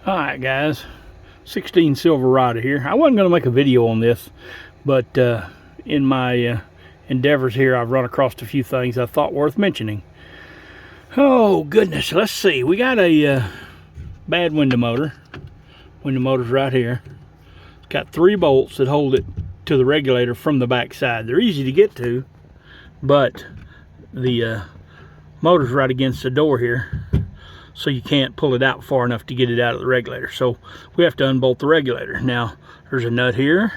Alright guys, 16 Silverado here. I wasn't going to make a video on this, but in my endeavors here I've run across a few things I thought worth mentioning. Oh goodness, let's see. We got a bad window motor. Window motor's right here. It's got 3 bolts that hold it to the regulator from the back side. They're easy to get to, but the motor's right against the door here, so you can't pull it out far enough to get it out of the regulator. So we have to unbolt the regulator. Now there's a nut here.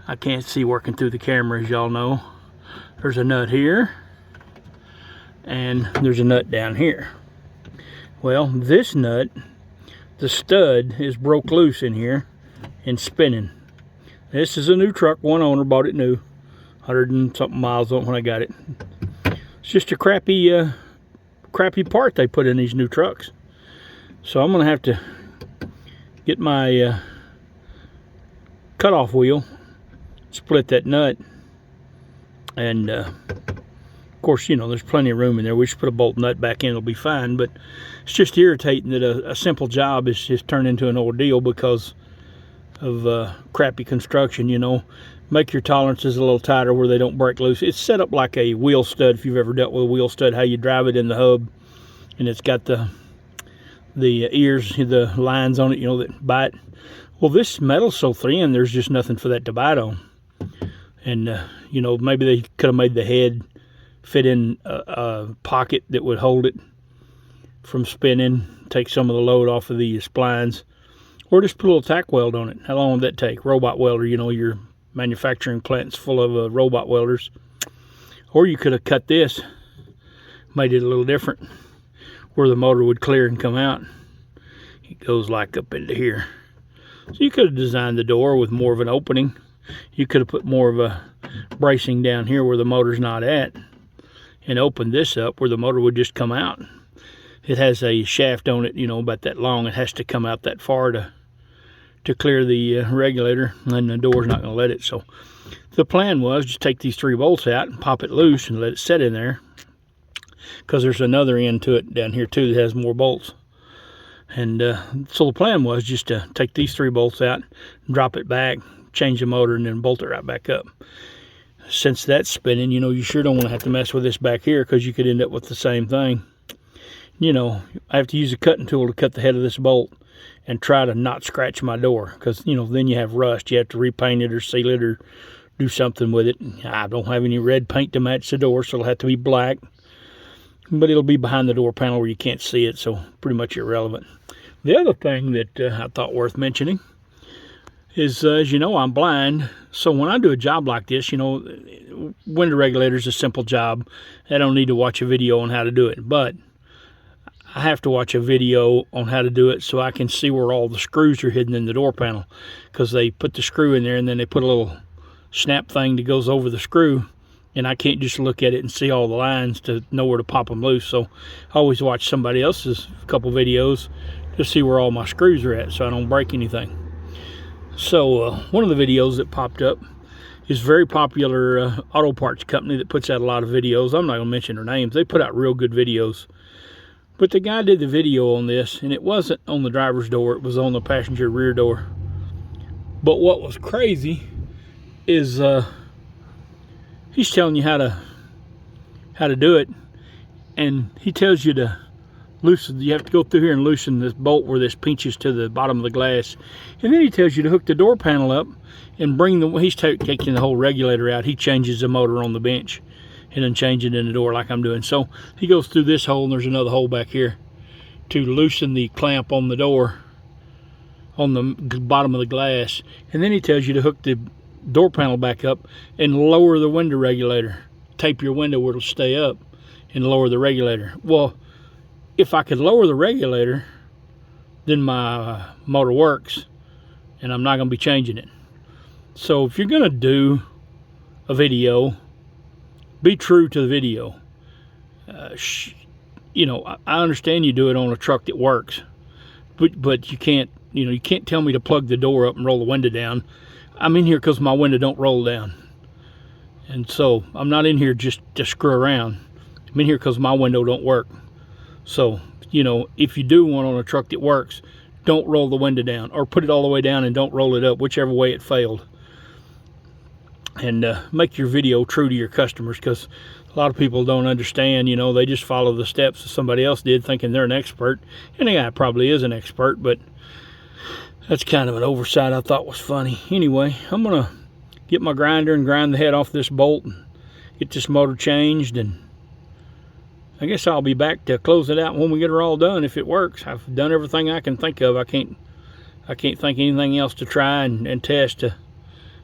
I can't see working through the camera, as y'all know. There's a nut here, and there's a nut down here. Well, this nut, the stud is broke loose in here and spinning. This is a new truck. One owner bought it new, 100 and something miles on it when I got it. It's just a crappy part they put in these new trucks. So I'm gonna have to get my cutoff wheel, split that nut, and of course, you know, there's plenty of room in there. We should put a bolt nut back in, it'll be fine. But it's just irritating that a simple job is just turned into an ordeal because of crappy construction. You know, make your tolerances a little tighter where they don't break loose. It's set up like a wheel stud. If you've ever dealt with a wheel stud, how you drive it in the hub, and it's got the ears, the lines on it, you know, that bite. Well, this metal's so thin, there's just nothing for that to bite on. And you know, maybe they could have made the head fit in a pocket that would hold it from spinning, take some of the load off of the splines, or just put a little tack weld on it. How long would that take? Robot welder, you know, your manufacturing plant's full of robot welders. Or you could have cut this, made it a little different, where the motor would clear and come out. It goes like up into here. So you could have designed the door with more of an opening. You could have put more of a bracing down here where the motor's not at, and opened this up where the motor would just come out. It has a shaft on it, you know, about that long. It has to come out that far to clear the regulator, and the door's not going to let it. So the plan was just take these 3 bolts out and pop it loose and let it set in there, because there's another end to it down here too that has more bolts. And so the plan was just to take these 3 bolts out, drop it back, change the motor, and then bolt it right back up. Since that's spinning, you know, you sure don't want to have to mess with this back here, because you could end up with the same thing. You know, I have to use a cutting tool to cut the head of this bolt and try to not scratch my door, because, you know, then you have rust. You have to repaint it or seal it or do something with it. I don't have any red paint to match the door, so it'll have to be black. But it'll be behind the door panel where you can't see it, so pretty much irrelevant. The other thing that I thought worth mentioning is, as you know, I'm blind. So when I do a job like this, you know, window regulator is a simple job. I don't need to watch a video on how to do it. But I have to watch a video on how to do it so I can see where all the screws are hidden in the door panel. Because they put the screw in there, and then they put a little snap thing that goes over the screw. And I can't just look at it and see all the lines to know where to pop them loose. So I always watch somebody else's couple videos to see where all my screws are at, so I don't break anything. So one of the videos that popped up is a very popular auto parts company that puts out a lot of videos. I'm not going to mention their names. They put out real good videos. But the guy did the video on this, and it wasn't on the driver's door. It was on the passenger rear door. But what was crazy is he's telling you how to do it, and he tells you to loosen. You have to go through here and loosen this bolt where this pinches to the bottom of the glass, and then he tells you to hook the door panel up and bring the. He's taking the whole regulator out. He changes the motor on the bench and then change it in the door like I'm doing. So he goes through this hole, and there's another hole back here to loosen the clamp on the door on the bottom of the glass, and then he tells you to hook the door panel back up and lower the window regulator. Tape your window where it'll stay up and lower the regulator. Well, if I could lower the regulator, then my motor works, and I'm not going to be changing it. So if you're going to do a video, be true to the video. You know, I understand you do it on a truck that works, but you can't, you know, you can't tell me to plug the door up and roll the window down. I'm in here because my window don't roll down, and so I'm not in here just to screw around. I'm in here because my window don't work. So, you know, if you do one on a truck that works, don't roll the window down, or put it all the way down and don't roll it up, whichever way it failed. And make your video true to your customers, because a lot of people don't understand, you know, they just follow the steps that somebody else did thinking they're an expert. And the guy probably is an expert, but that's kind of an oversight I thought was funny. Anyway, I'm going to get my grinder and grind the head off this bolt and get this motor changed, and I guess I'll be back to close it out when we get her all done if it works. I've done everything I can think of. I can't think anything else to try and test to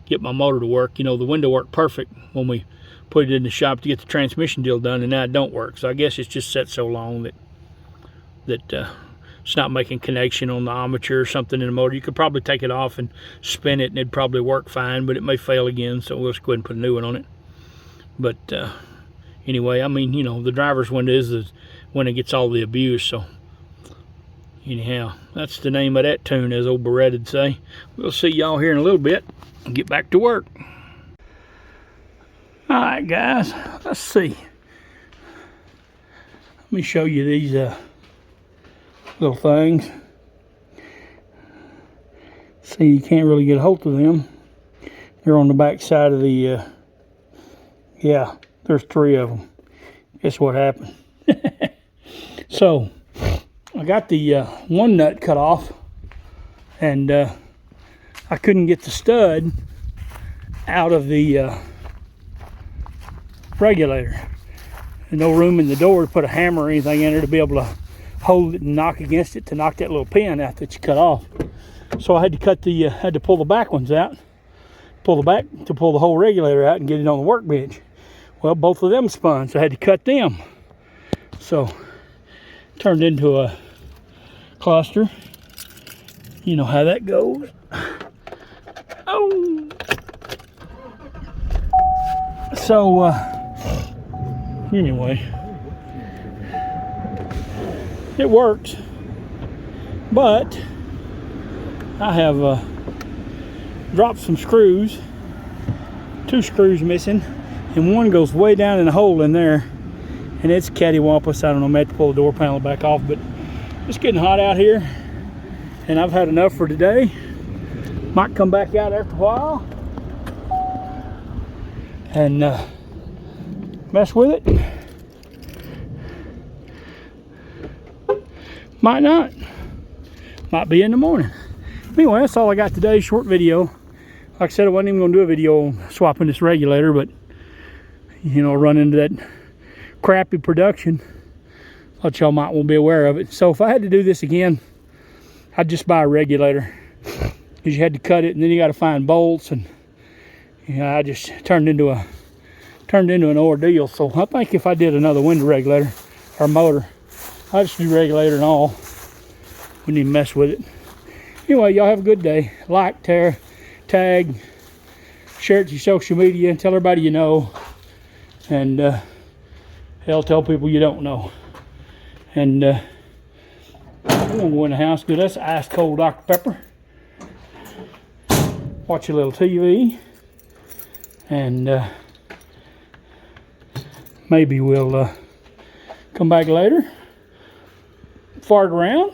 get my motor to work. You know, the window worked perfect when we put it in the shop to get the transmission deal done, and now it don't work. So I guess it's just set so long that it's not making connection on the armature or something in the motor. You could probably take it off and spin it and it'd probably work fine, but it may fail again, so we'll just go ahead and put a new one on it. But anyway, I mean, you know, the driver's window is when it gets all the abuse. So anyhow, that's the name of that tune, as old Beretta'd say. We'll see y'all here in a little bit and get back to work. All right, guys, let's see. Let me show you these little things. See, you can't really get a hold of them. They're on the back side of the, yeah, there's 3 of them. Guess what happened? So, I got the one nut cut off, and I couldn't get the stud out of the regulator. There's no room in the door to put a hammer or anything in there to be able to hold it and knock against it to knock that little pin out that you cut off. So I had to pull the back ones out, pull the whole regulator out and get it on the workbench. Well, both of them spun, so I had to cut them. So turned into a cluster. You know how that goes. Oh. So anyway, it worked, but I have dropped some screws, 2 screws missing, and one goes way down in a hole in there, and it's cattywampus. I don't know, I may have to pull the door panel back off, but it's getting hot out here, and I've had enough for today. Might come back out after a while and mess with it. Might not. Might be in the morning. Anyway, that's all I got today. Short video. Like I said, I wasn't even going to do a video on swapping this regulator, but you know, run into that crappy production. Thought y'all might want to be aware of it. So if I had to do this again, I'd just buy a regulator, because you had to cut it and then you got to find bolts, and you know, I just turned into an ordeal. So I think if I did another window regulator or motor, I'd just do regulator and all. Wouldn't even mess with it. Anyway, y'all have a good day. Like, tag, share it to your social media, tell everybody you know, and hell, tell people you don't know. And I'm gonna go in the house, do this ice cold Dr. Pepper, watch a little TV, and maybe we'll come back later, fart around,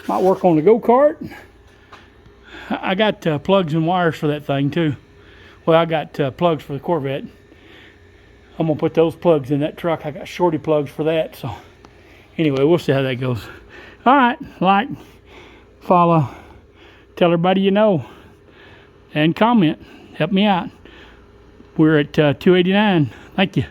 might work on the go-kart. I got plugs and wires for that thing too. Well, I got plugs for the Corvette. I'm gonna put those plugs in that truck. I got shorty plugs for that. So anyway, we'll see how that goes. All right, like, follow, tell everybody you know, and comment. Help me out. We're at 289. Thank you.